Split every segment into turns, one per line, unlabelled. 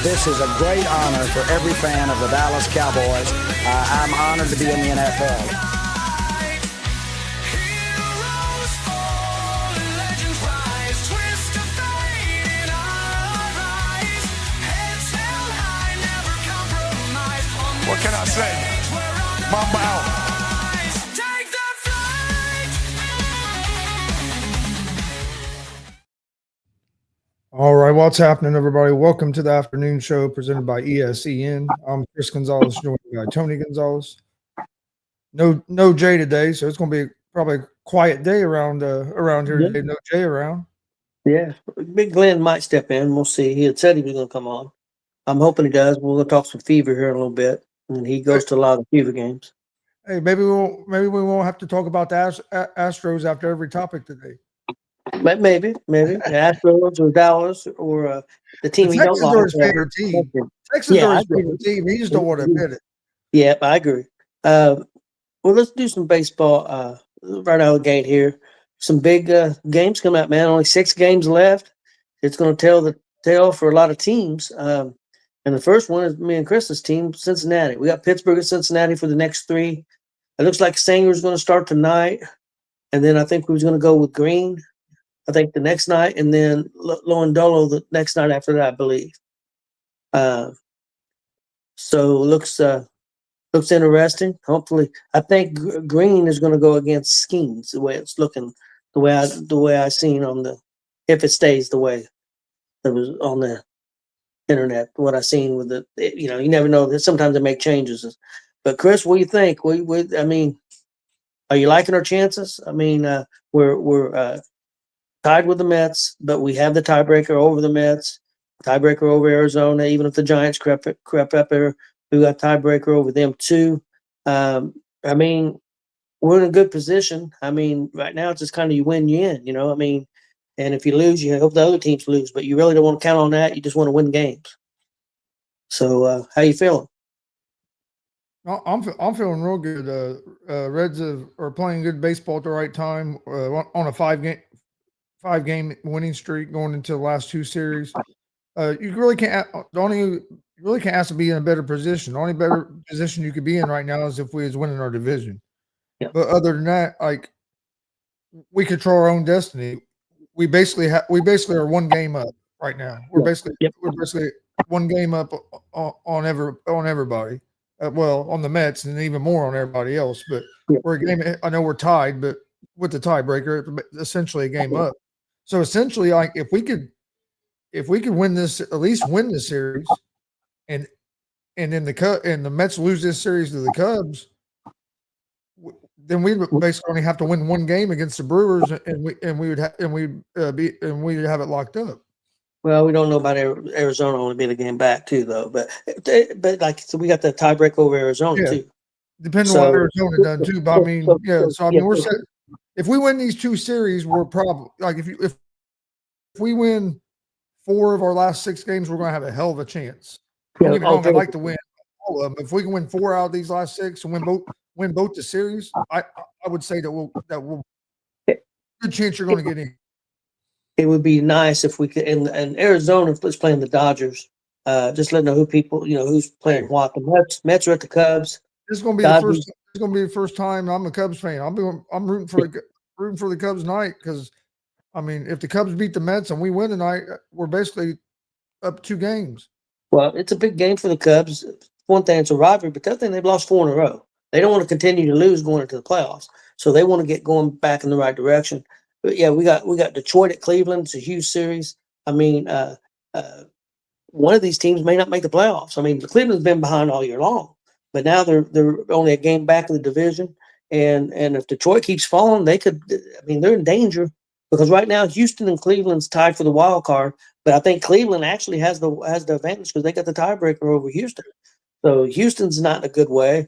This is a great honor for every fan of the Dallas Cowboys. I'm honored to be in the NFL.
What can I say? Mamba out.
All right, what's happening, everybody? Welcome to the afternoon show presented by ESEN. I'm Chris Gonzalez, joined by Tony Gonzalez. No Jay today, so it's going to be probably a quiet day around here today. No Jay around.
Yeah, Big Glenn might step in. We'll see. He had said he was going to come on. I'm hoping he does. We're going to talk some fever here in a little bit, and he goes to a lot of fever games.
Hey, maybe we won't have to talk about the Astros after every topic today.
But maybe the Astros or Dallas or the team he don't like.
Texas is his favorite team. Texas is his favorite team. He just don't want to admit it.
Yeah, I agree. Well, let's do some baseball right out of the gate here. Some big games coming out, man. Only 6 games left. It's going to tell the tale for a lot of teams. And the first one is me and Chris's team, Cincinnati. We got Pittsburgh and Cincinnati for the next 3. It looks like Sanger's going to start tonight. And then I think we was going to go with Green, I think, the next night. And then Lewandowski the next night after that, I believe. So looks interesting. Hopefully, I think Green is going to go against Skeens, the way it's looking, the way I seen on the, if it stays the way that was on the internet, what I seen with the, you never know. Sometimes they make changes. But Chris, what do you think? I mean, are you liking our chances? I mean, we're tied with the Mets, but we have the tiebreaker over the Mets, tiebreaker over Arizona. Even if the Giants crept up there, we got tiebreaker over them too. I mean, we're in a good position. I mean, right now it's just kind of you win, you in. I mean, and if you lose, you hope the other teams lose, but you really don't want to count on that. You just want to win games. So, how you feeling?
I'm feeling real good. Reds are playing good baseball at the right time on a 5-game winning streak going into the last 2 series. You really can't ask to be in a better position. The only better position you could be in right now is if we was winning our division.
Yep.
But other than that, like, we control our own destiny. We basically are 1 game up right now. We're basically 1 game up on everybody. Well, on the Mets and even more on everybody else. But we're a game. I know we're tied, but with the tiebreaker, essentially a game up. So essentially, like, if we could win this, at least win this series, and then the Mets lose this series to the Cubs, then we basically only have to win 1 game against the Brewers, and we'd have it locked up.
Well, we don't know about Arizona only being a game back too, though. But like, so we got the tiebreak over Arizona too.
Depending on what Arizona done too. But I mean, we're set. If we win these 2 series, we're probably like if we win 4 of our last 6 games, we're going to have a hell of a chance. Don't get me wrong, I'd like to win all of them. If we can win 4 out of these last 6 and win both the series, I would say that we'll good chance you're going to get in.
It would be nice if we could. And Arizona is playing the Dodgers. Just let know who people, who's playing what. The Mets are at the Cubs.
This is going to be Dodgers. The first. It's going to be the first time I'm a Cubs fan. I'm rooting for the Cubs tonight because, I mean, if the Cubs beat the Mets and we win tonight, we're basically up 2 games.
Well, it's a big game for the Cubs. One thing, it's a rivalry, but the other thing, they've lost 4 in a row. They don't want to continue to lose going into the playoffs, so they want to get going back in the right direction. But yeah, we got Detroit at Cleveland. It's a huge series. I mean, one of these teams may not make the playoffs. I mean, Cleveland's been behind all year long, but now they're only a game back in the division. And if Detroit keeps falling, they could. I mean, they're in danger because right now Houston and Cleveland's tied for the wild card. But I think Cleveland actually has the advantage because they got the tiebreaker over Houston. So Houston's not in a good way.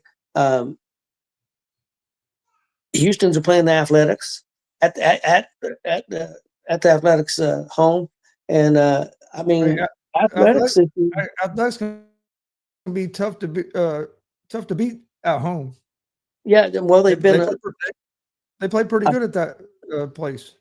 Houston's are playing the Athletics at the Athletics home, and I mean, Athletics
can be tough to beat at home.
Yeah, well, they played
pretty good at that place.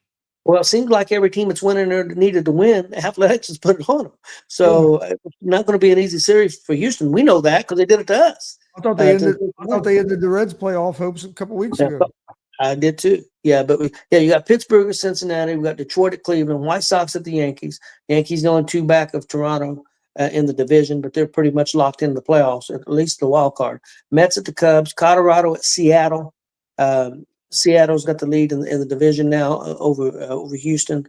Well, it seems like every team that's winning or needed to win, Athletics has put it on them. So it's not going to be an easy series for Houston. We know that because they did it to us.
I thought they ended the Reds playoff hopes a couple weeks ago.
I did too. Yeah, but you got Pittsburgh at Cincinnati, we got Detroit at Cleveland, White Sox at the Yankees. Yankees going 2 back of Toronto in the division, but they're pretty much locked in the playoffs, at least the wild card. Mets at the Cubs, Colorado at Seattle. Seattle's got the lead in the division now over Houston.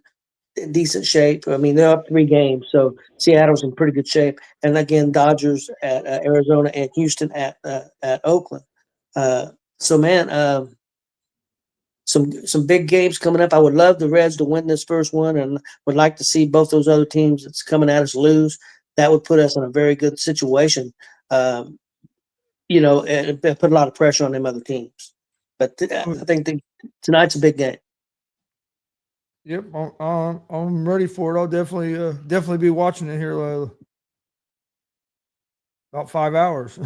In decent shape. I mean, they're up 3 games, so Seattle's in pretty good shape. And again, Dodgers at Arizona and Houston at Oakland. So, man, some big games coming up. I would love the Reds to win this first one, and would like to see both those other teams that's coming at us lose. That would put us in a very good situation. And put a lot of pressure on them other teams. But I think tonight's a big game.
Yep, I'm ready for it. I'll definitely be watching it here about 5 hours.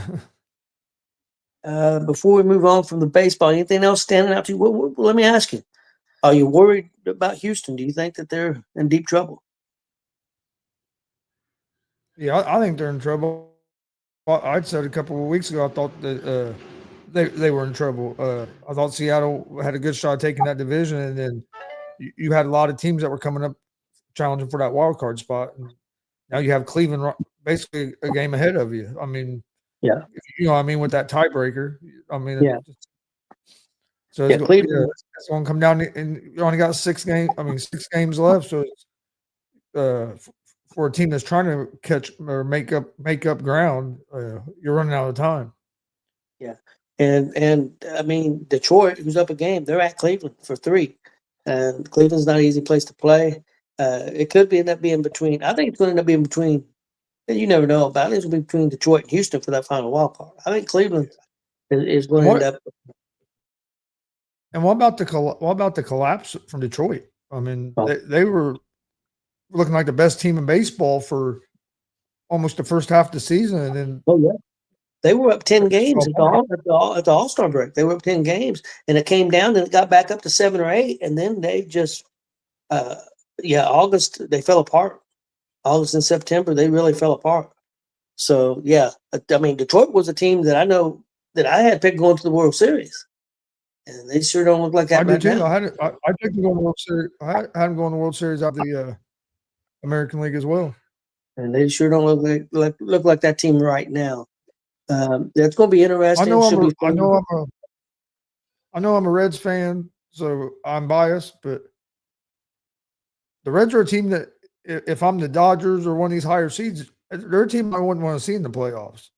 Before we move on from the baseball, anything else standing out to you? Let me ask you: are you worried about Houston? Do you think that they're in deep trouble?
Yeah, I think they're in trouble. I'd said a couple of weeks ago I thought that they were in trouble. I thought Seattle had a good shot at taking that division, and then you had a lot of teams that were coming up challenging for that wild card spot. And now you have Cleveland basically a game ahead of you. I mean,
yeah,
with that tiebreaker. I mean,
yeah.
So it's going to come down, and you only got 6 games. I mean, 6 games left. So for a team that's trying to catch or make up ground, you're running out of time.
Yeah, and I mean, Detroit, who's up a game, they're at Cleveland for 3, and Cleveland's not an easy place to play. It could end up being between. I think it's going to end up being between. You never know, but I think it's going to be between Detroit and Houston for that final wild card. I think Cleveland is going to end up.
And what about the collapse from Detroit? I mean, they were looking like the best team in baseball for almost the first half of the season, and then
they were up 10 games at the All-Star break. They were up 10 games, and it came down, and it got back up to 7 or 8, and then they just, August they fell apart. August and September they really fell apart. So yeah, I mean, Detroit was a team that I know that I had picked going to the World Series, and they sure don't look like that right now.
I picked them going to the World Series. I had them going to the World Series out of the American League as well.
And they sure don't look like that team right now. That's going to be interesting.
I know I'm a Reds fan, so I'm biased, but the Reds are a team that, if I'm the Dodgers or one of these higher seeds, they're a team I wouldn't want to see in the playoffs.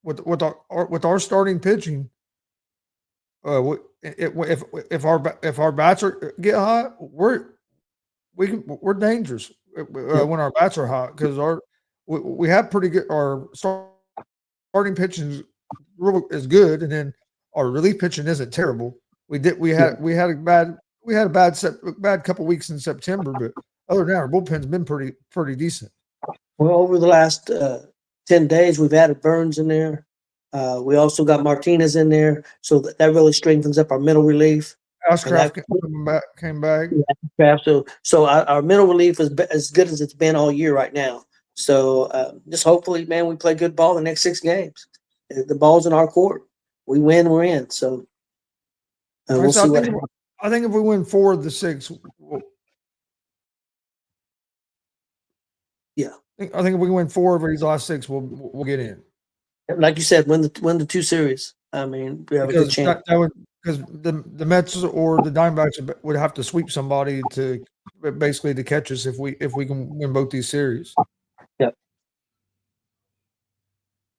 With our starting pitching, if our bats get hot, we're dangerous when our bats are hot, because we have pretty good, our starting pitching is good, and then our relief pitching isn't terrible. We had a bad couple weeks in September, but other than that, our bullpen's been pretty decent.
Well, over the last 10 days, we've added Burns in there. We also got Martinez in there, so that really strengthens up our middle relief.
Ashcraft came back.
Yeah, so our middle relief is as good as it's been all year right now. So just hopefully, man, we play good ball the next 6 games. The ball's in our court. We win, we're in. So we'll see what happens.
I think if we win 4 of the 6, I think if we win 4 of these last 6, we'll get in.
Like you said, win the 2 series. I mean, we have a good chance.
Because the Mets or the Diamondbacks would have to sweep somebody to catch us if we can win both these series.
Yep.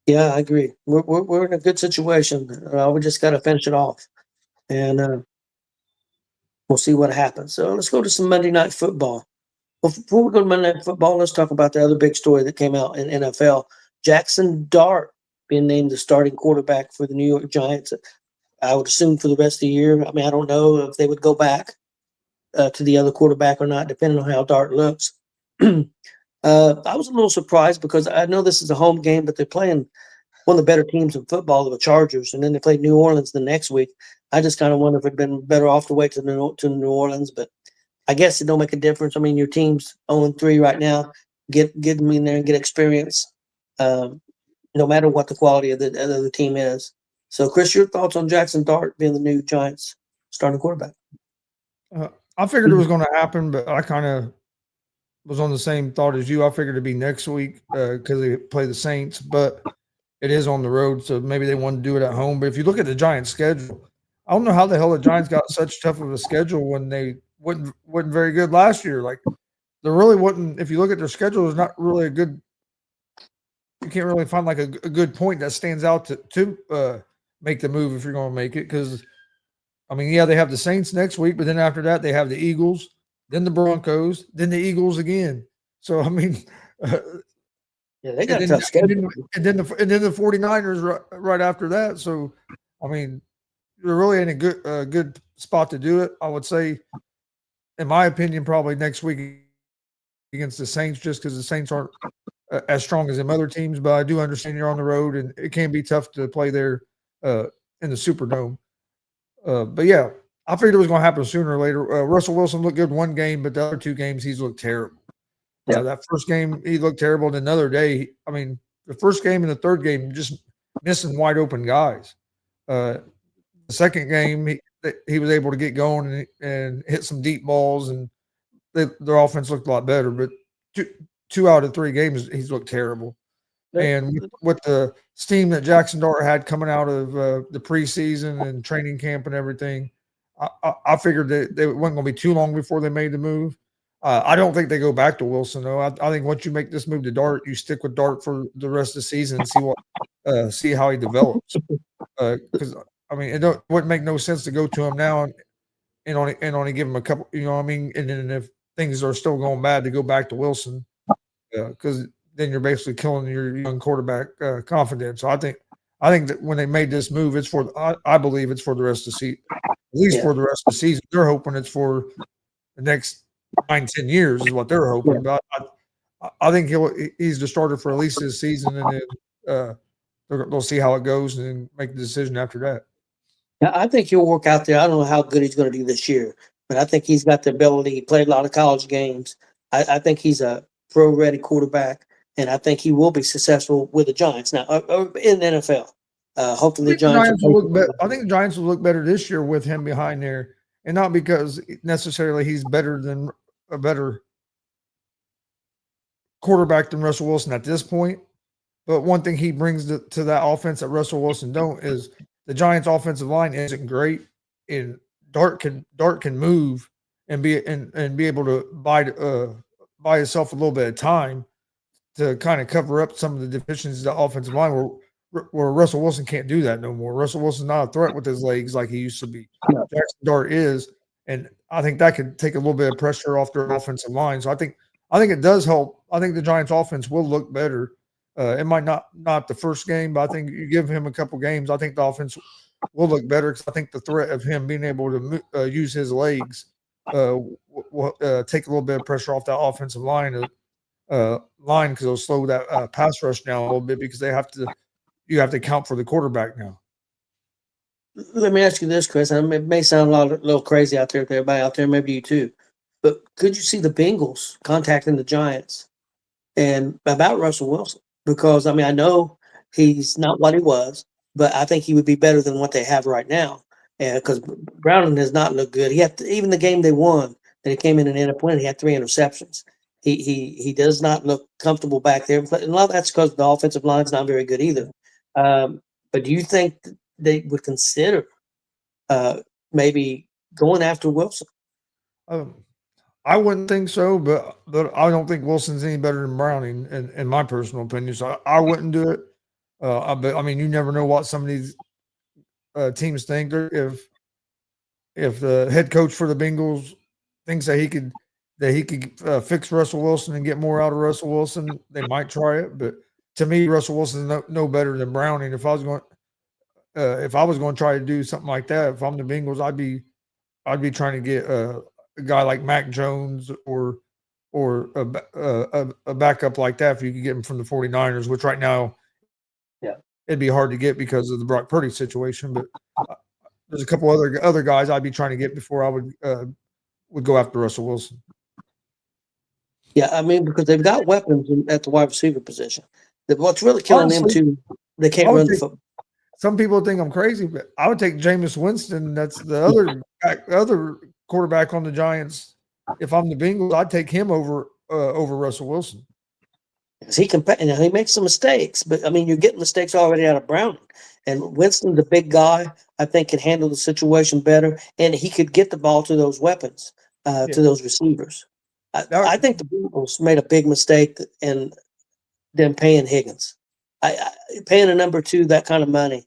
Yeah, I agree. We're in a good situation. We just got to finish it off, and we'll see what happens. So let's go to some Monday Night Football. Before we go to Monday Night Football, let's talk about the other big story that came out in NFL. Jackson Dart being named the starting quarterback for the New York Giants. I would assume for the rest of the year. I mean, I don't know if they would go back to the other quarterback or not, depending on how Dart looks. I was a little surprised because I know this is a home game, but they're playing one of the better teams in football, the Chargers, and then they play New Orleans the next week. I just kind of wonder if it'd been better off to wait to New Orleans, but I guess it don't make a difference. I mean, your team's 0-3 right now. Get them in there and get experience, no matter what the quality of the team is. So, Chris, your thoughts on Jackson Dart being the new Giants starting quarterback?
I figured it was going to happen, but I kind of was on the same thought as you. I figured it'd be next week because they play the Saints, but it is on the road, so maybe they want to do it at home. But if you look at the Giants' schedule, I don't know how the hell the Giants got such tough of a schedule when they wasn't very good last year. Like, there really wasn't. If you look at their schedule, it's not really a good. You can't really find like a good point that stands out to make the move if you're going to make it. Because, I mean, yeah, they have the Saints next week, but then after that they have the Eagles, then the Broncos, then the Eagles again. So I mean,
yeah, they got a tough schedule.
And then the 49ers right after that. So, I mean, they're really in a good spot to do it. I would say, in my opinion, probably next week against the Saints, just because the Saints aren't as strong as them other teams. But I do understand you're on the road, and it can be tough to play there in the Superdome. But yeah, I figured it was going to happen sooner or later. Russell Wilson looked good one game, but the other two games he's looked terrible. Yeah, that first game he looked terrible. And another day, I mean, the first game and the third game just missing wide open guys. The second game he was able to get going and hit some deep balls, and their offense looked a lot better. But two out of three games he's looked terrible. And with the steam that Jackson Dart had coming out of the preseason and training camp and everything, I figured that it wasn't going to be too long before they made the move. I don't think they go back to Wilson, though. I think once you make this move to Dart, you stick with Dart for the rest of the season and see how he develops. Because I mean, it wouldn't make no sense to go to him now and only give him a couple. You know what I mean? And then if things are still going bad, to go back to Wilson, because then you're basically killing your young quarterback confidence. So I think that when they made this move, it's for I believe it's for the rest of the season, at least for the rest of the season. They're hoping it's for the next 9-10 years is what they're hoping. But I think he's the starter for at least this season, and then they'll see how it goes and then make the decision after that.
Yeah, I think he'll work out there. I don't know how good he's going to do this year, but I think he's got the ability. He played a lot of college games. I think he's a pro-ready quarterback, and I think he will be successful with the Giants now in the NFL. Hopefully, the Giants
will look better. I think the Giants will look better this year with him behind there, and not because necessarily he's better than a better quarterback than Russell Wilson at this point. But one thing he brings to that offense that Russell Wilson don't is the Giants' offensive line isn't great, and Dart can move and be able to buy himself a little bit of time to kind of cover up some of the deficiencies of the offensive line where Russell Wilson can't do that no more. Russell Wilson's not a threat with his legs like he used to be. Yeah. Jackson Dart is, and I think that could take a little bit of pressure off their offensive line. So I think it does help. I think the Giants' offense will look better. It might not the first game, but I think you give him a couple games, I think the offense will look better because I think the threat of him being able to use his legs will take a little bit of pressure off that offensive line because it'll slow that pass rush down a little bit because you have to account for the quarterback now.
Let me ask you this, Chris. It may sound a little crazy out there to everybody out there, maybe you too, but could you see the Bengals contacting the Giants and about Russell Wilson? Because, I mean, I know he's not what he was, but I think he would be better than what they have right now. And because Browning has not looked good. Even the game they won, that he came in and ended up winning, he had 3 interceptions. He does not look comfortable back there. And a lot of that's because the offensive line's not very good either. But do you think they would consider maybe going after Wilson?
I wouldn't think so, but I don't think Wilson's any better than Browning, in my personal opinion. So I wouldn't do it. But I mean, you never know what some of these teams think. If the head coach for the Bengals thinks that he could fix Russell Wilson and get more out of Russell Wilson, they might try it. But to me, Russell Wilson is no better than Browning. If I was going to try to do something like that, if I'm the Bengals, I'd be trying to get a guy like Mac Jones or a backup like that if you could get him from the 49ers, which right now, it'd be hard to get because of the Brock Purdy situation. But there's a couple other guys I'd be trying to get before I would would go after Russell Wilson.
Yeah, I mean, because they've got weapons at the wide receiver position. What's really killing them
Honestly,
too, they can't
I would
run the
take-
football.
Some people think I'm crazy, but I would take Jameis Winston. That's the other quarterback on the Giants. If I'm the Bengals, I'd take him over Russell Wilson.
Because he makes some mistakes, but I mean, you're getting mistakes already out of Browning. And Winston's a big guy. I think can handle the situation better, and he could get the ball to those weapons, to those receivers. I think the Bengals made a big mistake in them paying Higgins. Paying a number 2 that kind of money.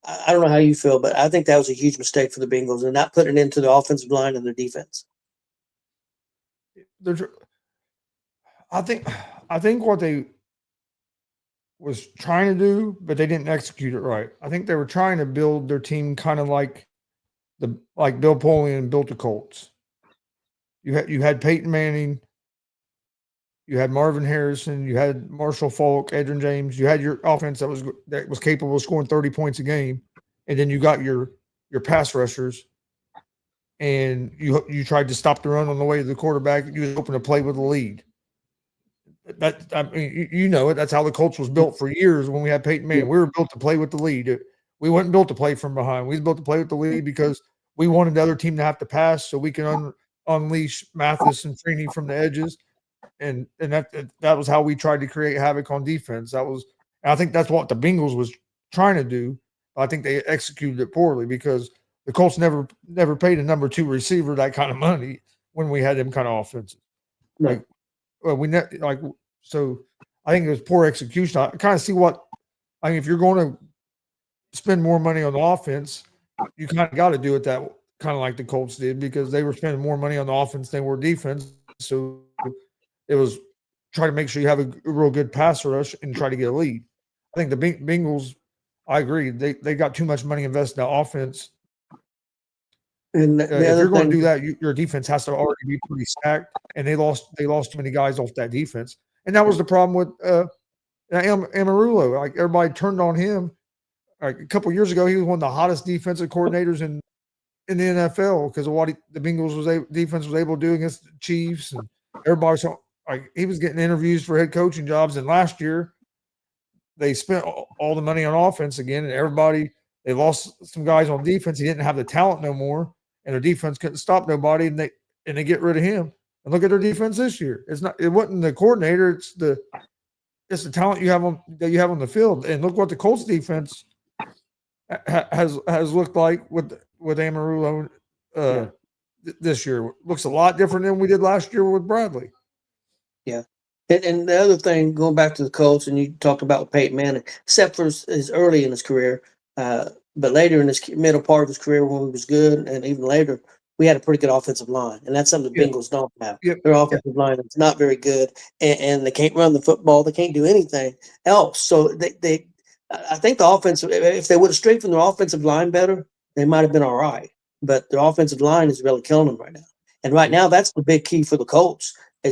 I don't know how you feel, but I think that was a huge mistake for the Bengals and not putting it into the offensive line and their defense.
I think what they was trying to do, but they didn't execute it right. I think they were trying to build their team kind of like Bill Polian built the Colts. You had Peyton Manning, you had Marvin Harrison, you had Marshall Faulk, Edgerrin James. You had your offense that was capable of scoring 30 points a game, and then you got your pass rushers, and you tried to stop the run on the way to the quarterback. You was open to play with the lead. I mean, you know it. That's how the Colts was built for years. When we had Peyton Manning, we were built to play with the lead. We weren't built to play from behind. We was built to play with the lead because we wanted the other team to have to pass so we can unleash Mathis and Freeney from the edges. And that was how we tried to create havoc on defense. I think that's what the Bengals was trying to do. I think they executed it poorly because the Colts never paid a number 2 receiver that kind of money when we had them kind of offenses.
No.
So I think it was poor execution. I kind of see if you're going to spend more money on the offense, you kind of got to do it that kind of like the Colts did because they were spending more money on the offense than were defense. So it was try to make sure you have a real good pass rush and try to get a lead. I think the Bengals, I agree, they got too much money invested in the offense.
And
if you're going to do that, your defense has to already be pretty stacked, and they lost too many guys off that defense, and that was the problem with Amarulo. Like everybody turned on him. Like a couple of years ago, he was one of the hottest defensive coordinators in the NFL because of what the Bengals defense was able to do against the Chiefs, and everybody was he was getting interviews for head coaching jobs. And last year, they spent all the money on offense again, and they lost some guys on defense. He didn't have the talent no more. And their defense couldn't stop nobody, and they get rid of him. And look at their defense this year. It wasn't the coordinator; it's the talent you have on the field. And look what the Colts defense has looked like with Amarulo this year. Looks a lot different than we did last year with Bradley.
Yeah, and the other thing, going back to the Colts, and you talked about Peyton Manning, except for his early in his career. But later in his middle part of his career when he was good, and even later, we had a pretty good offensive line. And that's something the Bengals don't have.
Yep.
Their offensive line is not very good, and they can't run the football. They can't do anything else. So I think the offense, if they would have strengthened their offensive line better, they might have been all right. But their offensive line is really killing them right now. And right now, that's the big key for the Colts. I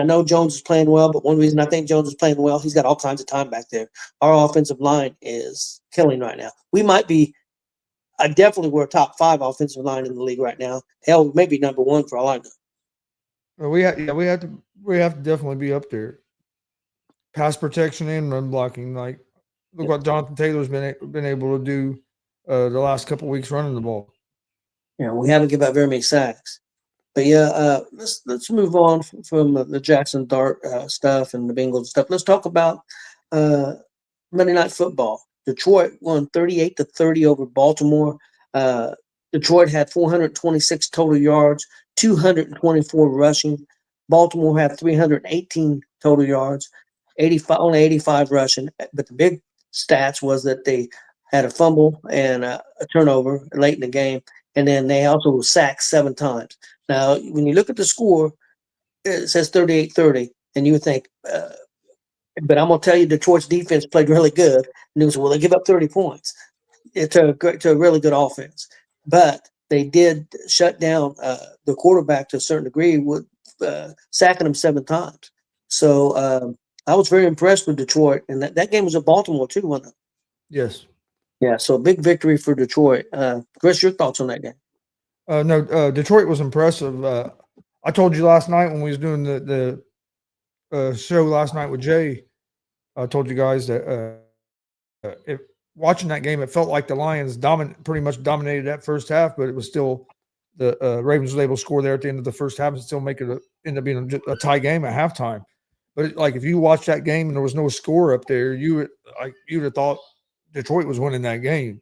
know Jones is playing well, but one reason I think Jones is playing well, he's got all kinds of time back there. Our offensive line is killing right now. I definitely we're a top 5 offensive line in the league right now. Hell, maybe number 1 for all I know.
Well, we have to definitely be up there. Pass protection and run blocking. Like look what Jonathan Taylor's been able to do the last couple of weeks running the ball.
Yeah, we haven't given up very many sacks. But let's move on from the Jackson Dart stuff and the Bengals stuff. Let's talk about Monday Night Football. Detroit won 38-30 over Baltimore. Detroit had 426 total yards, 224 rushing. Baltimore had 318 total yards, only 85 rushing. But the big stats was that they had a fumble and a turnover late in the game, and then they also were sacked 7 times. Now, when you look at the score, it says 38-30, and you would think, but I'm going to tell you Detroit's defense played really good. And it was, they give up 30 points to a really good offense. But they did shut down the quarterback to a certain degree with sacking him 7 times. So I was very impressed with Detroit. And that game was at Baltimore, too, wasn't it?
Yes.
Yeah, so a big victory for Detroit. Chris, your thoughts on that game?
No, Detroit was impressive. I told you last night when we was doing the show last night with Jay. I told you guys that watching that game, it felt like the Lions pretty much dominated that first half, but it was still the Ravens was able to score there at the end of the first half and still make it end up being a tie game at halftime. But like if you watched that game and there was no score up there, you'd have thought Detroit was winning that game.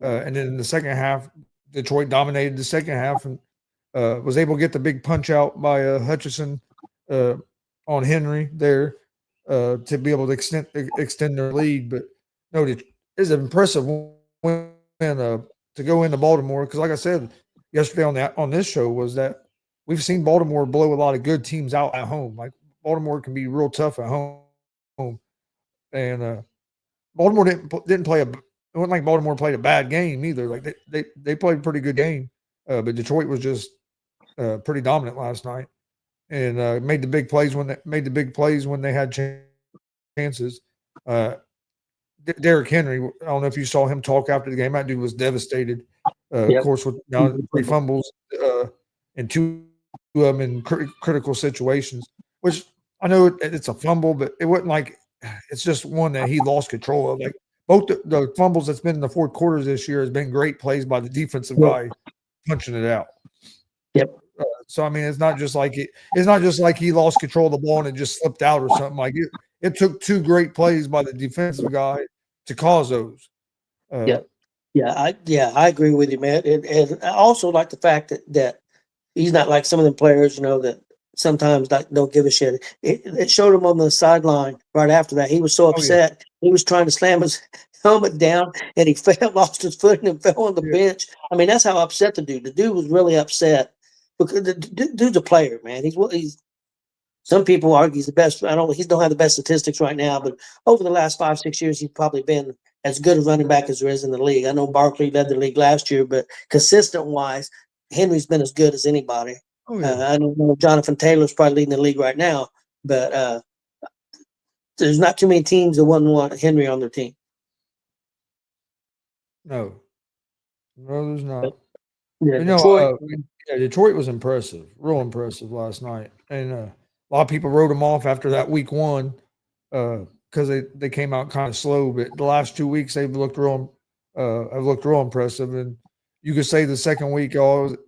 And then in the second half, Detroit dominated the second half and was able to get the big punch out by Hutchinson on Henry there to be able to extend their lead. But no, it's an impressive win to go into Baltimore because, like I said yesterday on this show, was that we've seen Baltimore blow a lot of good teams out at home. Like Baltimore can be real tough at home, and Baltimore didn't play it wasn't like Baltimore played a bad game either. Like they played a pretty good game, but Detroit was just pretty dominant last night and made the big plays when they had chances. Derrick Henry, I don't know if you saw him talk after the game. That dude was devastated. Of course, with now 3 fumbles and 2 of them in critical situations, which I know it's a fumble, but it wasn't like it's just one that he lost control of. Like both the fumbles that's been in the fourth quarters this year has been great plays by the defensive guy punching it out.
Yep.
So I mean, it's not just like he lost control of the ball and it just slipped out or something. Like it took 2 great plays by the defensive guy to cause those.
I agree with you, man. And I also like the fact that he's not like some of the players, that sometimes don't give a shit. It showed him on the sideline right after that. He was so upset. He was trying to slam his helmet down, and he lost his footing and fell on the bench. I mean, that's how upset the dude. The dude was really upset because the dude's a player, man. He's. Some people argue he's the best. He don't have the best statistics right now, but over the last 5-6 years, he's probably been as good a running back as there is in the league. I know Barkley led the league last year, but consistent wise, Henry's been as good as anybody. I don't know Jonathan Taylor's probably leading the league right now, but there's not too many teams that wouldn't want Henry on their team.
No, there's not.
Yeah,
Detroit was impressive, real impressive last night, and a lot of people wrote them off after that week 1 because they came out kind of slow. But the last 2 weeks they've looked real impressive. And you could say the second week,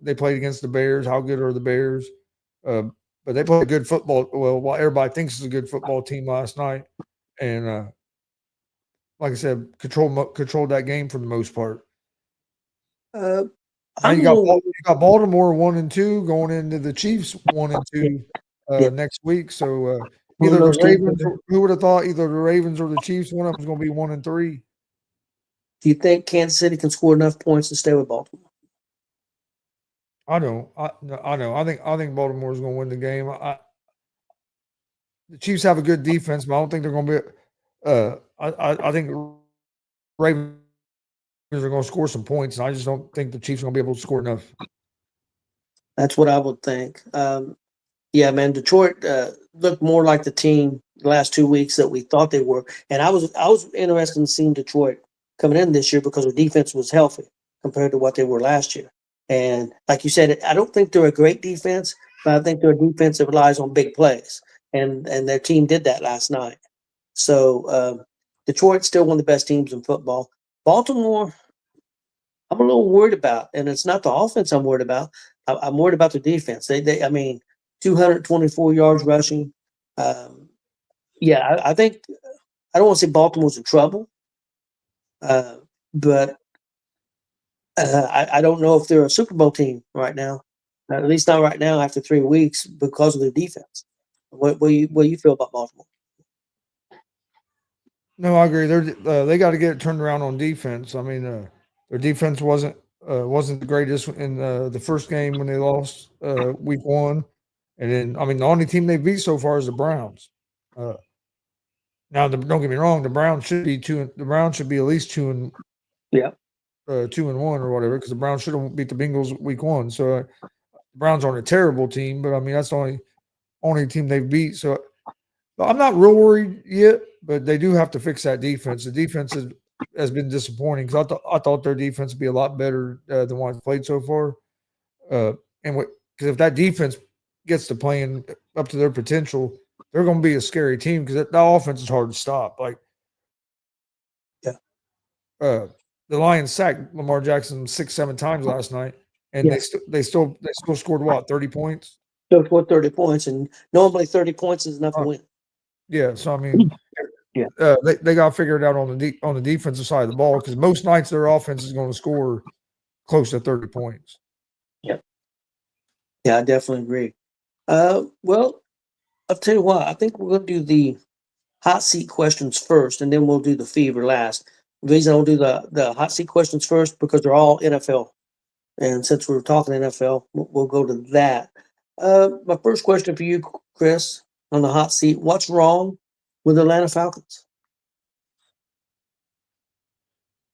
they played against the Bears. How good are the Bears? But they played good football. Well, what everybody thinks is a good football team last night, and like I said, controlled that game for the most part. You got Baltimore 1-2 going into the Chiefs 1-2 next week. So either the Ravens, who would have thought either the Ravens or the Chiefs, one of them is going to be 1-3.
Do you think Kansas City can score enough points to stay with Baltimore?
I don't. I know. I think Baltimore is going to win the game. The Chiefs have a good defense, but I don't think they're going to be. I think Ravens are going to score some points, and I just don't think the Chiefs are going to be able to score enough.
That's what I would think. Yeah, man, Detroit looked more like the team the last 2 weeks that we thought they were, and I was interested in seeing Detroit coming in this year because their defense was healthy compared to what they were last year. And like you said, I don't think they're a great defense, but I think they're a defense that relies on big plays, and their team did that last night. So Detroit's still one of the best teams in football. Baltimore, I'm a little worried about, and it's not the offense I'm worried about. I'm worried about the defense. I mean, 224 yards rushing. I think I don't want to say Baltimore's in trouble, but I don't know if they're a Super Bowl team right now. At least not right now after 3 weeks because of their defense. What do you feel about Baltimore?
No, I agree. They got to get it turned around on defense. I mean, their defense wasn't the greatest in the first game when they lost week 1, and then I mean the only team they beat so far is the Browns. Now, don't get me wrong, the Browns should be at least 2-1 or whatever, because the Browns should have beat the Bengals week 1. So the Browns aren't a terrible team, but I mean that's the only team they've beat. So I'm not real worried yet, but they do have to fix that defense. The defense has been disappointing because I thought their defense would be a lot better than what it's played so far. Because if that defense gets to playing up to their potential, they're going to be a scary team because that offense is hard to stop. Like, the Lions sacked Lamar Jackson 6-7 times last night, and they still scored what, 30 points?
Still scored 30 points, and normally 30 points is enough to win.
Yeah, so I mean, they got figured out on the defensive side of the ball because most nights their offense is going to score close to 30 points.
Yeah, I definitely agree. Well, I'll tell you what, I think we're going to do the hot seat questions first, and then we'll do the fever last. The reason I'll do the hot seat questions first because they're all NFL. And since we're talking NFL, we'll go to that. My first question for you, Chris, on the hot seat, what's wrong with the Atlanta Falcons?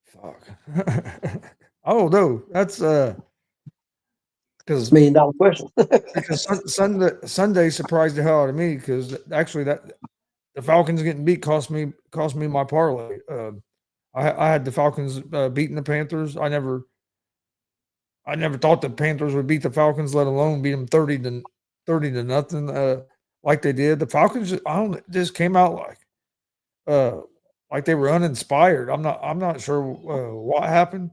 Fuck. I don't know. That's because
$1 million question.
because Sunday surprised the hell out of me because actually that the Falcons getting beat cost me my parlay. I had the Falcons beating the Panthers. I never thought the Panthers would beat the Falcons, let alone beat them 30 to nothing like they did. The Falcons just came out like they were uninspired. I'm not sure what happened.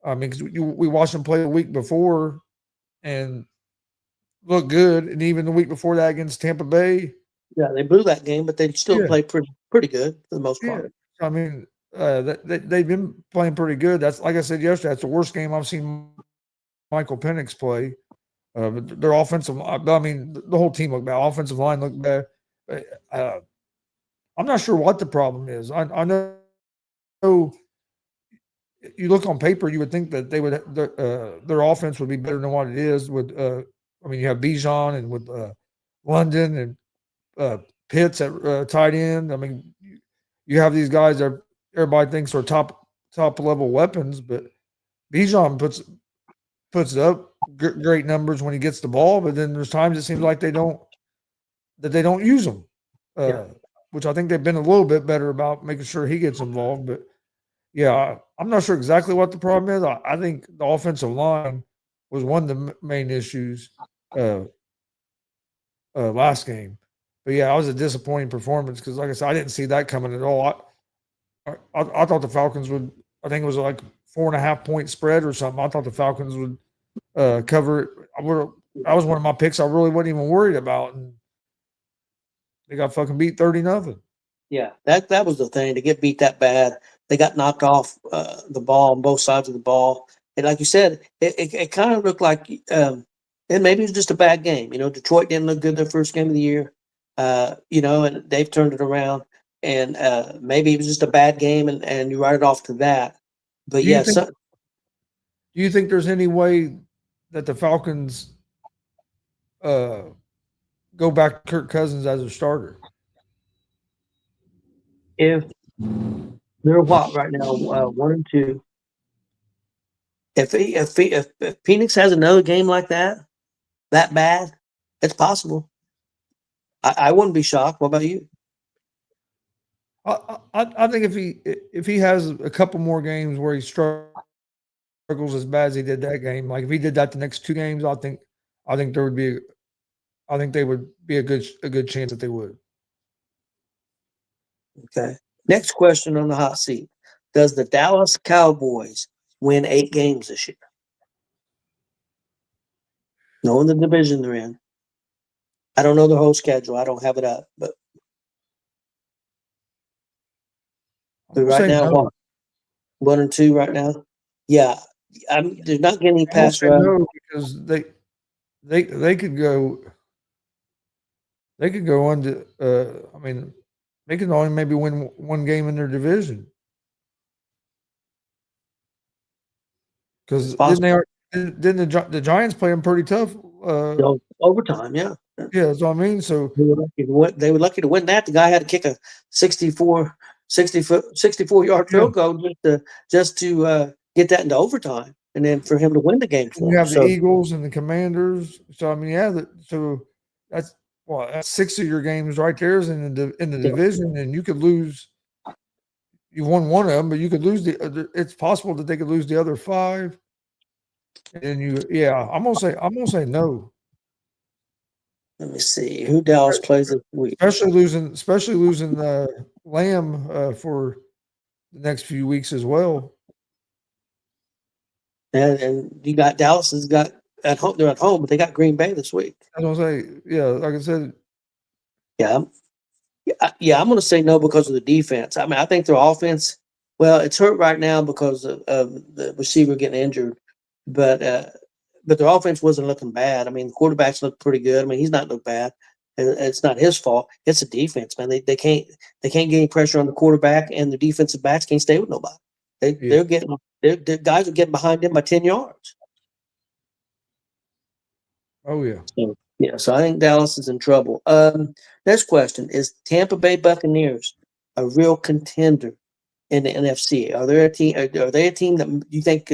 I mean, 'cause we watched them play the week before and look good, and even the week before that against Tampa Bay.
Yeah, they blew that game, but they still played pretty good for the most part.
I mean, they've been playing pretty good. That's like I said yesterday. That's the worst game I've seen Michael Penix play. But their offensive, I mean, the whole team looked bad. Offensive line looked bad. I'm not sure what the problem is. I know you look on paper, you would think that they would their offense would be better than what it is. With I mean, you have Bijan and with London and Pitts at tight end. I mean, you have these guys that everybody thinks are top level weapons, but Bijan puts up great numbers when he gets the ball, but then there's times it seems like they don't use them, which I think they've been a little bit better about making sure he gets involved. But yeah, I'm not sure exactly what the problem is. I think the offensive line was one of the main issues last game. But yeah, it was a disappointing performance because, like I said, I didn't see that coming at all. I thought the Falcons would. I think it was like 4.5 point spread or something. I thought the Falcons would cover it. That was one of my picks I really wasn't even worried about, and they got fucking beat 30-0.
Yeah, that was the thing. To get beat that bad, they got knocked off the ball on both sides of the ball, and like you said, it kind of looked like, and maybe it was just a bad game. You know, Detroit didn't look good their first game of the year. You know, and they've turned it around, and maybe it was just a bad game, and you write it off to that. But
Do you think there's any way that the Falcons go back to Kirk Cousins as a starter?
If they're what right now, 1-2. If Phoenix has another game like that bad, it's possible. I wouldn't be shocked. What about you?
I think if he has a couple more games where he struggles as bad as he did that game, like if he did that the next 2 games, I think they would be a good chance that they would.
Okay. Next question on the hot seat: does the Dallas Cowboys win 8 games this year? Knowing the division they're in. I don't know the whole schedule. I don't have it up, but right now,
no.
1-2 right now. Yeah, they're not getting any pass rush.
No, because they could go. They could go on to. I mean, they can only maybe win 1 game in their division. Because didn't the Giants play them pretty tough?
Overtime, yeah.
Yeah, that's what I mean. So
they were lucky to win that. The guy had to kick a 64-yard field goal just to get that into overtime, and then for him to win the game.
You have the Eagles and the Commanders. So I mean, so that's 6 of your games right there is in the division, and you could lose. You won 1 of them, but you could lose it's possible that they could lose the other 5. And I'm gonna say no.
Let me see who Dallas plays this week.
especially losing Lamb for the next few weeks as well.
And you got Dallas has got at home. They're at home, but they got Green Bay this week.
I was gonna say, yeah, like I said,
Yeah, yeah. I'm going to say no because of the defense. I mean, I think their offense. Well, it's hurt right now because of the receiver getting injured, but their offense wasn't looking bad. I mean, the quarterbacks look pretty good. I mean, he's not looked bad. And it's not his fault. It's the defense, man. They can't get any pressure on the quarterback, and the defensive backs can't stay with nobody. They're getting their guys are getting behind them by 10 yards.
oh yeah.
So I think Dallas is in trouble. Next question: is Tampa Bay Buccaneers a real contender in the NFC? Are they a team? Are they a team that you think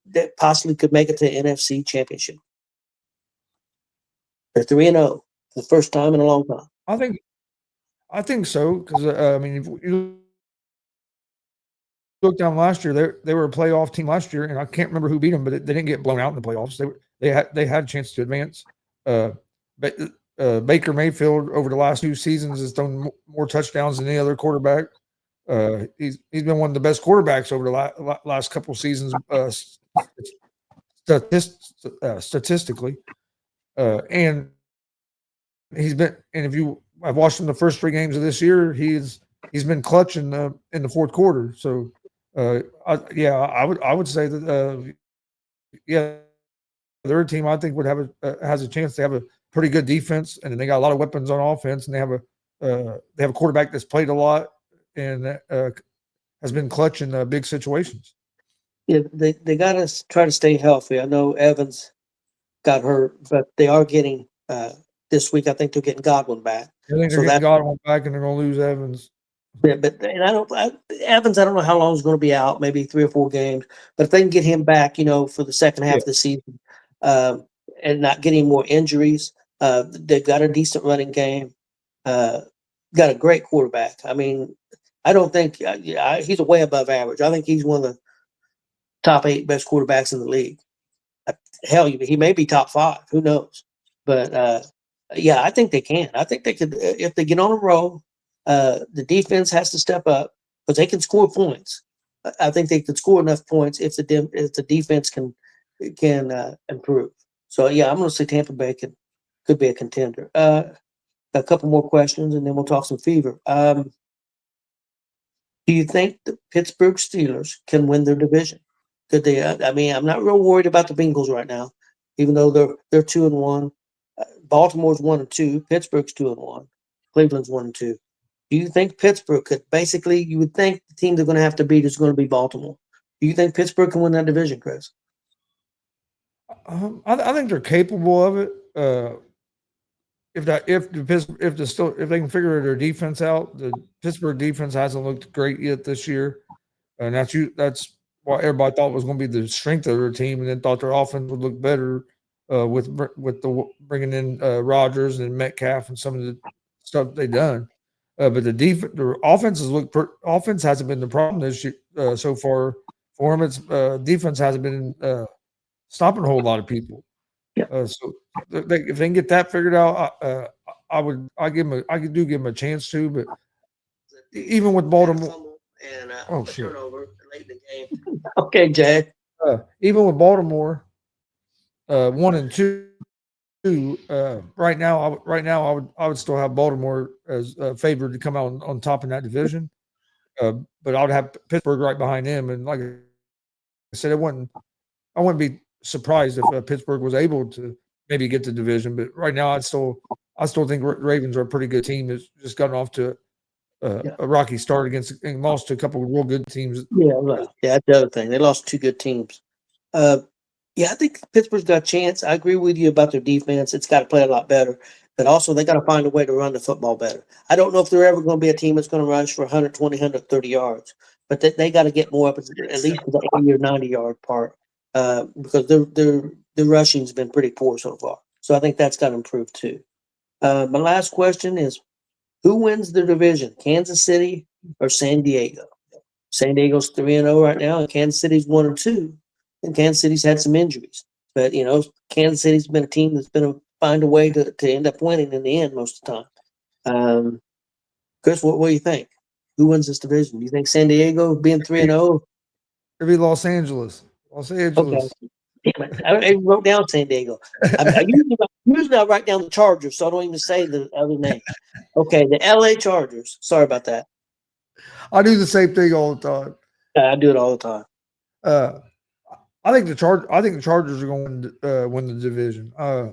that possibly could make it to the NFC Championship? They're 3-0 for the first time in a long time.
I think so because I mean, if you look down last year, they were a playoff team last year, and I can't remember who beat them, but they didn't get blown out in the playoffs. They had a chance to advance. But Baker Mayfield over the last 2 seasons has thrown more touchdowns than any other quarterback. He's been one of the best quarterbacks over the last couple of seasons, statistically. And he's been. And if I've watched him the first 3 games of this year, he's been clutch in the fourth quarter. So I would say that their team I think would have has a chance to have a pretty good defense, and they got a lot of weapons on offense, and they have a quarterback that's played a lot and has been clutch in big situations.
Yeah, they got to try to stay healthy. I know Evans got hurt, but they are getting this week. I think they're getting Godwin back.
I think they're getting Godwin back, and they're going to lose Evans.
Yeah, but Evans, I don't know how long he's going to be out. Maybe 3 or 4 games. But if they can get him back, for the second half of the season, and not getting more injuries, they've got a decent running game. Got a great quarterback. I mean, I don't think he's way above average. I think he's one of the top 8 best quarterbacks in the league. Hell, he may be top 5. Who knows? But I think they can. I think they could if they get on a roll. The defense has to step up because they can score points. I think they could score enough points if the defense can improve. So I'm going to say Tampa Bay could be a contender. A couple more questions, and then we'll talk some fever. Do you think the Pittsburgh Steelers can win their division? Could they? I mean, I'm not real worried about the Bengals right now, even though they're 2-1. Baltimore's 1-2. Pittsburgh's 2-1. Cleveland's 1-2. Do you think Pittsburgh could basically? You would think the team they're going to have to beat is going to be Baltimore. Do you think Pittsburgh can win that division, Chris?
I think they're capable of it. If they can figure their defense out, the Pittsburgh defense hasn't looked great yet this year, and that's what everybody thought was going to be the strength of their team, and then thought their offense would look better with the bringing in Rodgers and Metcalf and some of the stuff they've done. But the offense hasn't been the problem this year so far for them. It's defense hasn't been stopping a whole lot of people.
Yeah.
So if they can get that figured out, I could give them a chance to. But even with Baltimore,
and turnover late in the game. Okay, Jay.
Even with Baltimore, 1-2. Right now, I would still have Baltimore as favored to come out on top in that division, but I would have Pittsburgh right behind them. And like I said, I wouldn't be surprised if Pittsburgh was able to maybe get the division. But right now, I still think Ravens are a pretty good team that's just gotten off to a rocky start and lost to a couple of real good teams.
Yeah, right. Yeah, that's the other thing. They lost 2 good teams. I think Pittsburgh's got a chance. I agree with you about their defense. It's got to play a lot better. But also, they got to find a way to run the football better. I don't know if they're ever going to be a team that's going to rush for 120, 130 yards. But they got to get more up at least to the 80 or 90-yard part because their rushing's been pretty poor so far. So I think that's got to improve too. My last question is, who wins the division, Kansas City or San Diego? San Diego's 3-0 right now, and Kansas City's 1-2. And Kansas City's had some injuries. But, Kansas City's been a team that's been find a way to end up winning in the end most of the time. Chris, what do you think? Who wins this division? Do you think San Diego being 3-0?
It'd be Los Angeles. Los
Okay.
Angeles.
Damn it. I wrote down San Diego. Usually I write down the Chargers, so I don't even say the other name. Okay, the LA Chargers. Sorry about that.
I do the same thing all the time.
I do it all the time.
I think the Chargers are going to win the division. I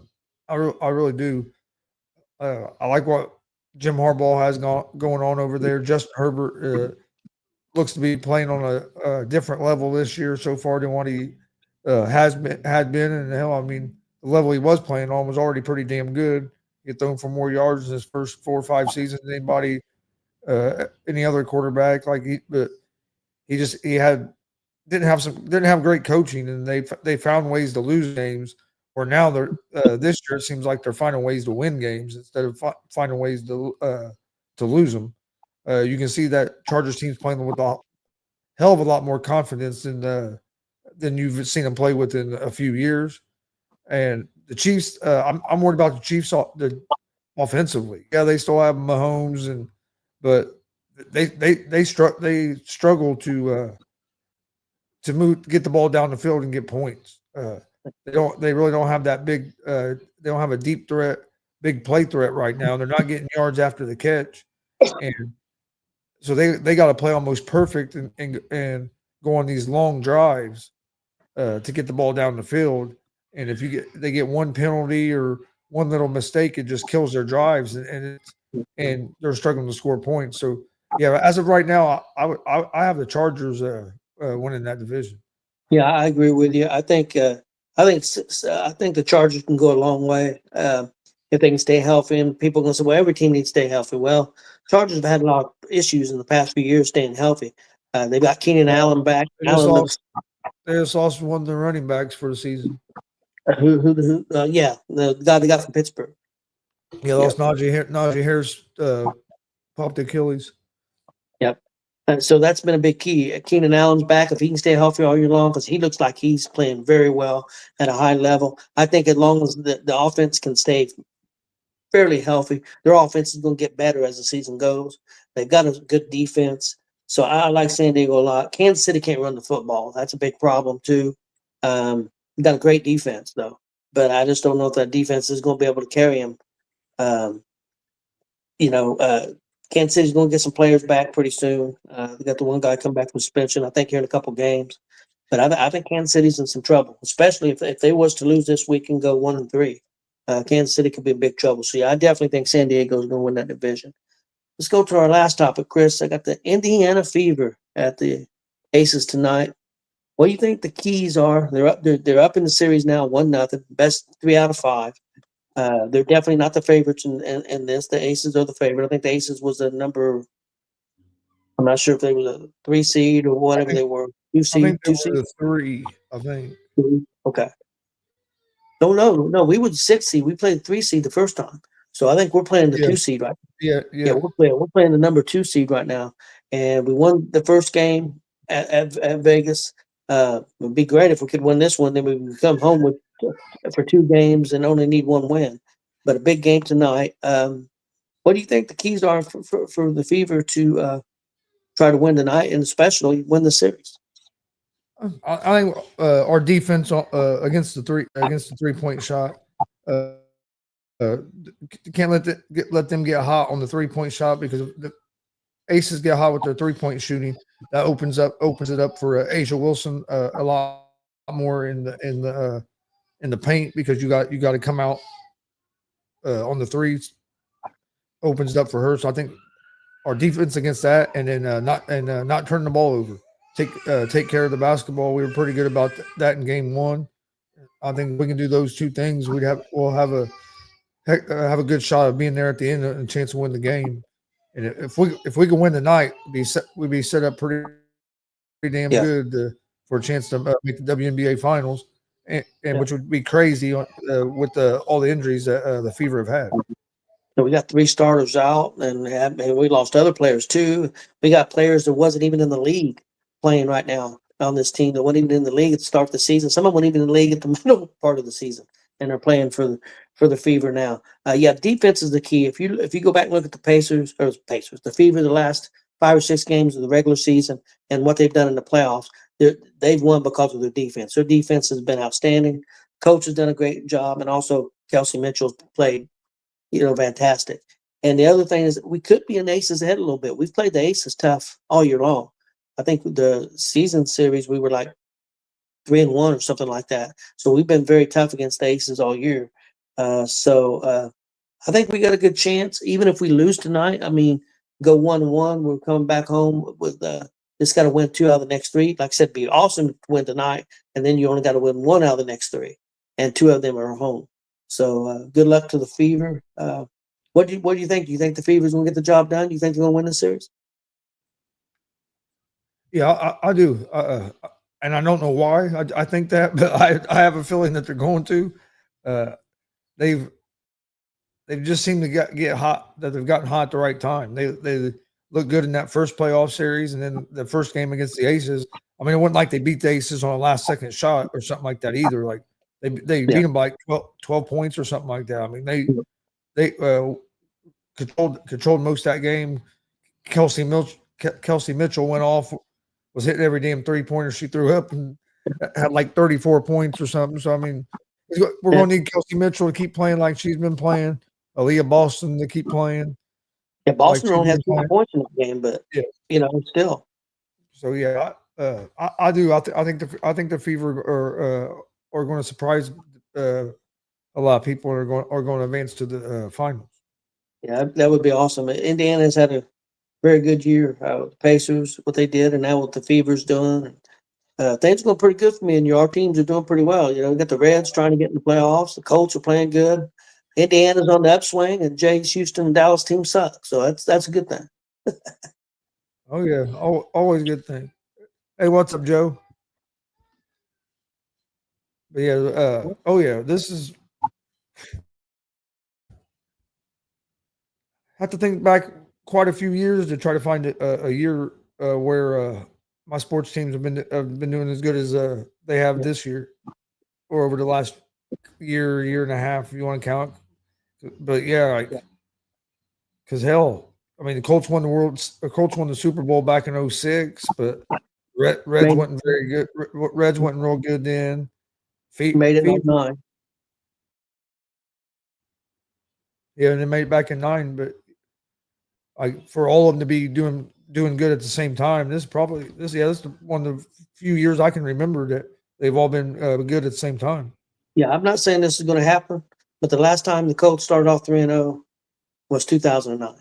really do. I like what Jim Harbaugh has going on over there. Justin Herbert looks to be playing on a different level this year so far than what he had been. And hell, I mean, the level he was playing on was already pretty damn good. He had thrown for more yards in his first 4 or 5 seasons than any other quarterback. But he didn't have great coaching, and they found ways to lose games. Or now this year it seems like they're finding ways to win games instead of finding ways to lose them. You can see that Chargers team's playing with a hell of a lot more confidence than you've seen them play with in a few years. And the Chiefs, I'm worried about the Chiefs offensively. Yeah, they still have Mahomes, but they struggle to get the ball down the field and get points. They really don't have that big. They don't have a deep threat, big play threat right now. They're not getting yards after the catch, and so they got to play almost perfect and go on these long drives to get the ball down the field. And if they get one penalty or one little mistake, it just kills their drives, and they're struggling to score points. So yeah, as of right now, I have the Chargers winning that division.
Yeah, I agree with you. I think the Chargers can go a long way if they can stay healthy. And people are going to say, "Well, every team needs to stay healthy." Well, Chargers have had a lot of issues in the past few years staying healthy. They've got Keenan Allen back.
They just lost one of the running backs for the season.
Yeah, the guy they got from Pittsburgh.
Yeah, lost Najee Harris popped Achilles.
Yep. And so that's been a big key. Keenan Allen's back. If he can stay healthy all year long, because he looks like he's playing very well at a high level. I think as long as the offense can stay fairly healthy, their offense is going to get better as the season goes. They've got a good defense. So I like San Diego a lot. Kansas City can't run the football. That's a big problem too. Got a great defense though, but I just don't know if that defense is going to be able to carry him. Kansas City's going to get some players back pretty soon. They got the one guy come back from suspension, I think, here in a couple games. But I think Kansas City's in some trouble, especially if they was to lose this week and go 1-3. Kansas City could be in big trouble. So yeah, I definitely think San Diego is going to win that division. Let's go to our last topic, Chris. I got the Indiana Fever at the Aces tonight. What do you think the keys are? They're up in the series now, 1-0, best 3 out of 5. They're definitely not the favorites in this. The Aces are the favorite. I think the Aces was a number. I'm not sure if they were a 3 seed or whatever they were. 2 seed.
I think they were the 3. I think.
Okay. No. We were the 6 seed. We played the 3 seed the first time. So I think we're playing the 2 seed right now.
Yeah.
We're playing the number 2 seed right now, and we won the first game at Vegas. It'd be great if we could win this one. Then we would come home for 2 games and only need 1 win. But a big game tonight. What do you think the keys are for the Fever to try to win tonight, and especially win the series?
I think our defense against the 3-point shot. Can't let them get hot on the 3-point shot, because the Aces get hot with their 3-point shooting. That opens it up for Asia Wilson a lot more in the paint, because you got to come out on the threes. Opens it up for her. So I think our defense against that, and then not turning the ball over, take care of the basketball. We were pretty good about that in game 1. I think we can do those 2 things. We'll have a good shot of being there at the end and a chance to win the game. And if we can win tonight, we'd be set up pretty damn good for a chance to make the WNBA finals, and which would be crazy with all the injuries that the Fever have had.
So we got 3 starters out, and we lost other players too. We got players that wasn't even in the league playing right now on this team that weren't even in the league at the start of the season. Some of them weren't even in the league at the middle part of the season. and they're playing for the Fever now. Yeah, defense is the key. If you go back and look at the the Fever, the last 5 or 6 games of the regular season and what they've done in the playoffs, they've won because of their defense. Their defense has been outstanding. Coach has done a great job, and also Kelsey Mitchell's played, fantastic. And the other thing is we could be an Aces ahead a little bit. We've played the Aces tough all year long. I think the season series we were like 3-1 or something like that. So we've been very tough against the Aces all year. So I think we got a good chance, even if we lose tonight. I mean, go 1-1. We're coming back home with just got to win 2 out of the next 3. Like I said, it'd be awesome to win tonight, and then you only got to win 1 out of the next 3, and 2 of them are home. So good luck to the Fever. What do you think? Do you think the Fever's going to get the job done? Do you think they're going to win this series?
Yeah, I do. And I don't know why I think that, but I have a feeling that they're going to. They've just seemed to get hot. That they've gotten hot at the right time. They looked good in that first playoff series, and then the first game against the Aces. I mean, it wasn't like they beat the Aces on a last-second shot or something like that either. Like they beat them by 12 points or something like that. I mean, they controlled most of that game. Kelsey Mitchell went off, was hitting every damn 3-pointer she threw up, and had like 34 points or something. So I mean, we're going to need Kelsey Mitchell to keep playing like she's been playing. Aaliyah Boston to keep playing.
Yeah, Boston only has 2 points in the game, but still.
So yeah, I do. I think the Fever are going to surprise a lot of people and are going to advance to the finals.
Yeah, that would be awesome. Indiana's had a very good year with the Pacers, what they did, and now what the Fever's doing. Things are going pretty good for me, and our teams are doing pretty well. We got the Reds trying to get in the playoffs. The Colts are playing good. Indiana's on the upswing, and Jay's Houston and Dallas team suck. So that's a good thing.
Oh yeah, always a good thing. Hey, what's up, Joe? But yeah, this is. I have to think back quite a few years to try to find a year where my sports teams have been doing as good as they have this year, or over the last year and a half, if you want to count. But yeah, because hell, I mean, the Colts won the Super Bowl back in 06, but Reds wasn't very good. Reds wasn't real good then.
Made it in 09.
Yeah, and they made it back in 9, but for all of them to be doing good at the same time, this is one of the few years I can remember that they've all been good at the same time. Yeah,
I'm not saying this is going to happen, but the last time the Colts started off 3-0 was 2009,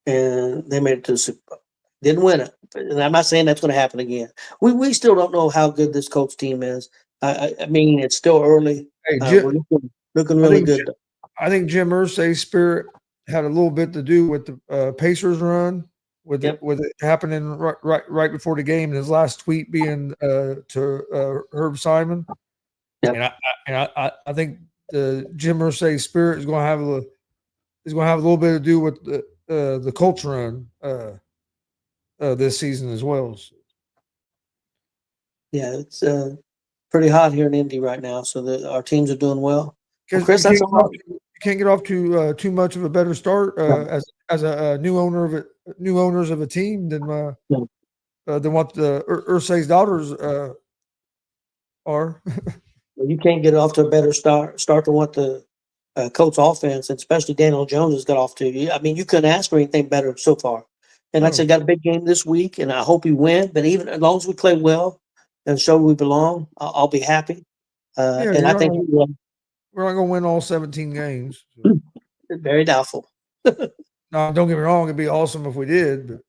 and they made it to the Super Bowl. Didn't win it, and I'm not saying that's going to happen again. We still don't know how good this Colts team is. I mean, it's still early.
Hey,
we're looking really good.
I think Jim Irsay's spirit had a little bit to do with the Pacers run, with it happening right before the game, and his last tweet being to Herb Simon. Yep. And I think the Jim Irsay spirit is going to have a little bit to do with the Colts run this season as well.
Yeah, it's pretty hot here in Indy right now, so our teams are doing well. Chris, that's
you can't get off to too much of a better start as a new owners of a team than what the Irsay's daughters are.
Well, you can't get off to a better start than what the Colts offense, and especially Daniel Jones, has got off to. I mean, you couldn't ask for anything better so far. And like I said, got a big game this week, and I hope he wins. But even as long as we play well and show we belong, I'll be happy. And I think
we're not going to win all 17 games.
So. Very doubtful.
No, don't get me wrong. It'd be awesome if we did. But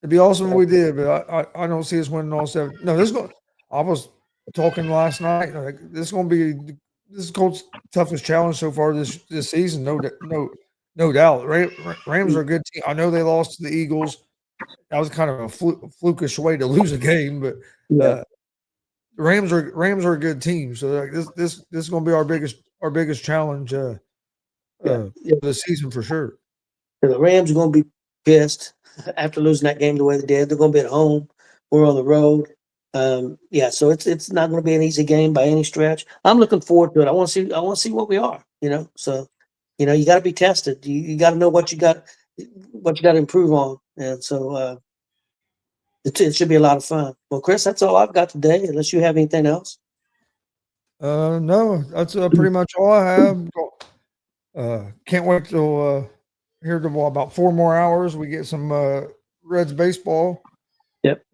it'd be awesome if we did. But I don't see us winning all 7. No, I was talking last night. Like, this is going to be this Colts' toughest challenge so far this season. No doubt. Rams are a good team. I know they lost to the Eagles. That was kind of a flukish way to lose a game, but the Rams are a good team. So like this is going to be our biggest challenge the season for sure.
The Rams are going to be pissed after losing that game the way they did. They're going to be at home. We're on the road. Yeah, so it's not going to be an easy game by any stretch. I'm looking forward to it. I want to see what we are. So you got to be tested. You got to know what you got to improve on, and so it should be a lot of fun. Well, Chris, that's all I've got today. Unless you have anything else.
No, that's pretty much all I have. Can't wait till here to about 4 more hours. We get some Reds baseball.
Yep.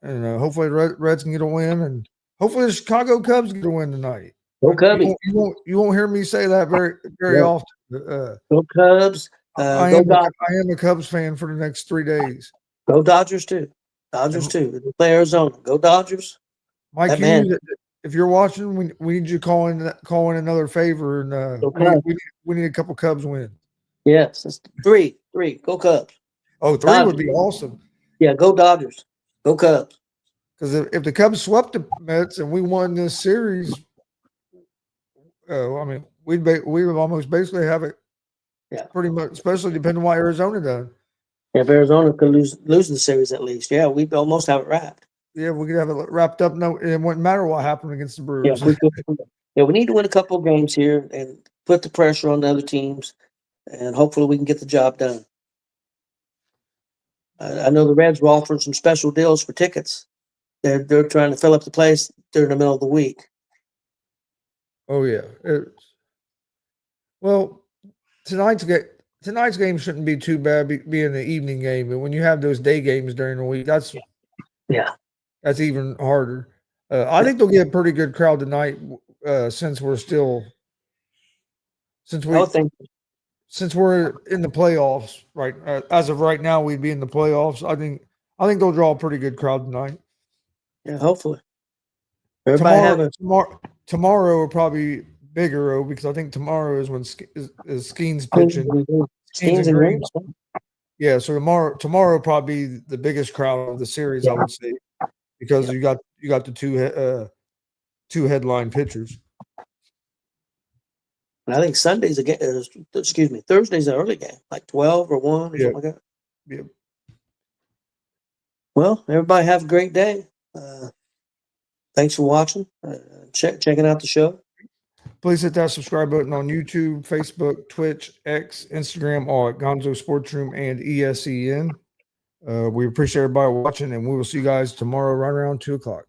And hopefully the Reds can get a win, and hopefully the Chicago Cubs get a win tonight.
Go Cubbies.
You won't hear me say that very often.
Go Cubs.
I am a Cubs fan for the next 3 days.
Go Dodgers too. Dodgers too. Play Arizona. Go Dodgers.
Mike Hughes, if you're watching, we need you call in another favor, and we need a couple Cubs wins.
Yes, it's three. Go Cubs.
Oh, 3 would be awesome.
Yeah, go Dodgers. Go Cubs.
Because if the Cubs swept the Mets and we won this series, I mean, we would almost basically have it.
Yeah,
pretty much, especially depending on what Arizona does.
Yeah, if Arizona could lose the series at least, yeah, we'd almost have it wrapped.
Yeah, we could have it wrapped up. No, it wouldn't matter what happened against the Brewers.
Yeah, we need to win a couple of games here and put the pressure on the other teams, and hopefully we can get the job done. I know the Reds were offering some special deals for tickets. They're trying to fill up the place during the middle of the week.
Oh yeah. Well, tonight's game shouldn't be too bad, being the evening game. But when you have those day games during the week, that's even harder. I think they'll get a pretty good crowd tonight, since we're in the playoffs. Right, as of right now, we'd be in the playoffs. I think they'll draw a pretty good crowd tonight.
Yeah, hopefully.
Tomorrow will probably be bigger, because I think tomorrow is when Skeens pitching. Skeens and Green. Yeah, so tomorrow will probably be the biggest crowd of the series, I would say, because you got the two headline pitchers.
And I think Thursday's an early game, like 12 or 1 or something like that.
Yeah.
Well, everybody have a great day. Thanks for watching, checking out the show.
Please hit that subscribe button on YouTube, Facebook, Twitch, X, Instagram, all at Gonzo Sports Room and ESEN. We appreciate everybody watching, and we will see you guys tomorrow right around 2 o'clock.